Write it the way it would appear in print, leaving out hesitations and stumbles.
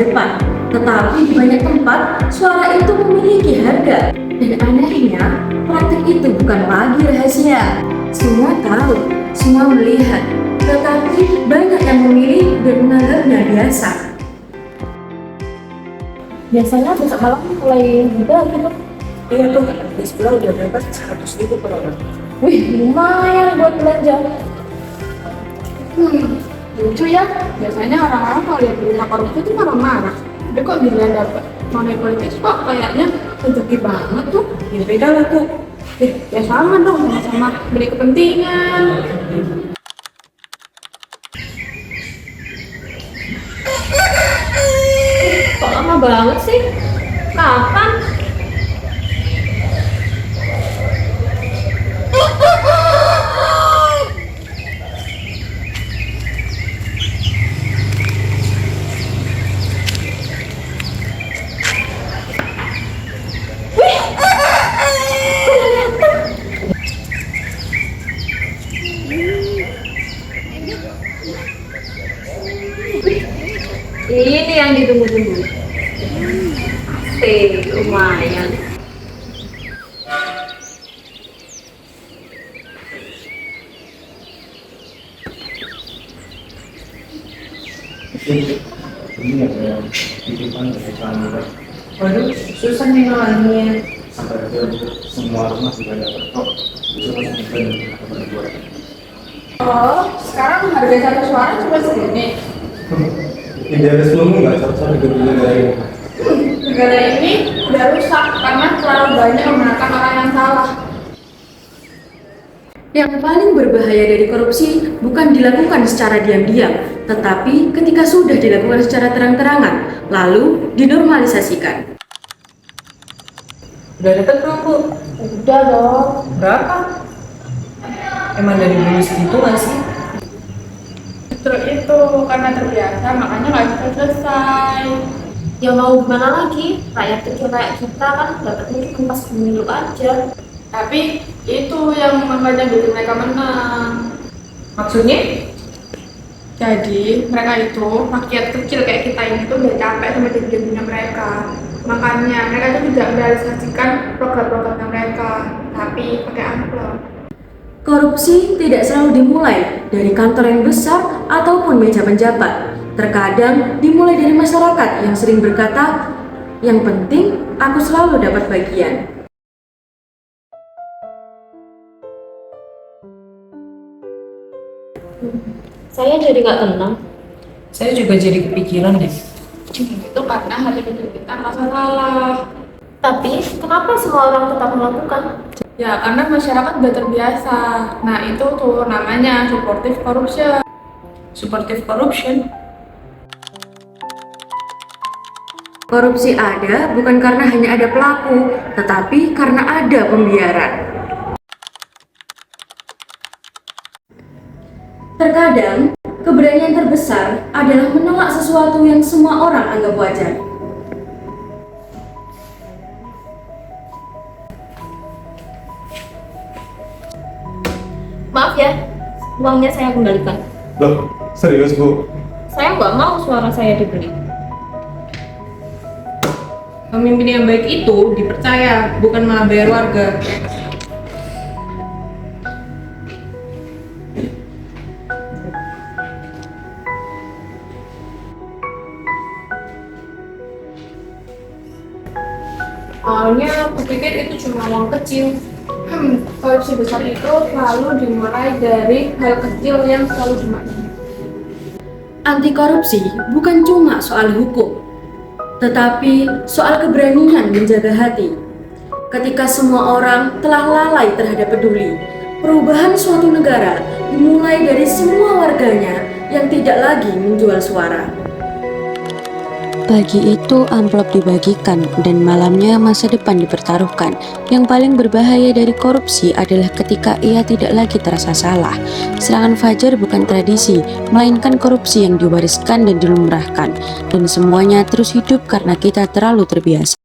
depan. Tetapi di banyak tempat, suara itu memiliki harga. Dan anehnya, praktik itu bukan lagi rahasia. Semua tahu, semua melihat, tetapi banyak yang memilih dan menganggapnya biasa. Biasanya besok malam mulai juga gitu. Iya tuh, di sebelah udah berapa? 100.000 per orang. Wih, lumayan buat belanja. Lucu ya, biasanya orang-orang kalau lihat berita korupsi itu marah-marah. Tapi kok gila dapat money politis kok kayaknya rezeki banget tuh. Ya beda lah tuh. Ya sama dong, sama-sama beli kepentingan. Kok lama banget sih? Kapan? Ini yang ditunggu-tunggu. Lumayan. Ini ada titipan dari Pramila. Waduh, susah nih nolaknya. Sampai ada semua rumah juga dapat kok. Itu langsung dan berdua. Oh, sekarang harga satu suara cuma segini. Idealis belum nggak cocok dengan negara ini. Negara ini udah rusak karena terlalu banyak menggunakan orang yang salah. Yang paling berbahaya dari korupsi bukan dilakukan secara diam-diam, tetapi ketika sudah dilakukan secara terang-terangan, lalu dinormalisasikan. Udah dapat belum, Bu? Udah dong. Berapa? Emang dari dulu segitu nggak sih? Justru itu, karena terbiasa makanya nggak bisa selesai. Ya mau gimana lagi? Rakyat kecil kayak kita kan dapatnya cuma pas pemilu aja. Tapi itu yang makanya bikin mereka menang. Maksudnya? Jadi mereka itu rakyat kecil kayak kita ini tuh udah capek sama janjinya mereka. Makanya mereka itu tidak merealisasikan program-programnya mereka, tapi pakai amplop. Korupsi tidak selalu dimulai dari kantor yang besar ataupun meja penjabat. Terkadang dimulai dari masyarakat yang sering berkata, "Yang penting aku selalu dapat bagian." Saya jadi nggak tenang. Saya juga jadi kepikiran deh. Itu karena hati kecil kita merasa salah. Tapi kenapa semua orang tetap melakukan? Ya karena masyarakat udah terbiasa. Nah itu tuh namanya supportive corruption. Supportive corruption? Korupsi ada bukan karena hanya ada pelaku, tetapi karena ada pembiaran. Terkadang, keberanian terbesar adalah menolak sesuatu yang semua orang anggap wajar. Maaf ya, uangnya saya kembalikan. Loh, serius Bu? Saya nggak mau suara saya dibeli. Pemimpin yang baik itu dipercaya, bukan malah bayar warga. Awalnya aku pikir itu cuma uang kecil. Korupsi besar itu selalu dimulai dari hal kecil yang selalu dimaklumi. Anti korupsi bukan cuma soal hukum, tetapi soal keberanian menjaga hati. Ketika semua orang telah lalai terhadap peduli, perubahan suatu negara dimulai dari semua warganya yang tidak lagi menjual suara. Pagi itu amplop dibagikan dan malamnya masa depan dipertaruhkan. Yang paling berbahaya dari korupsi adalah ketika ia tidak lagi terasa salah. Serangan fajar bukan tradisi, melainkan korupsi yang diwariskan dan dilumrahkan. Dan semuanya terus hidup karena kita terlalu terbiasa.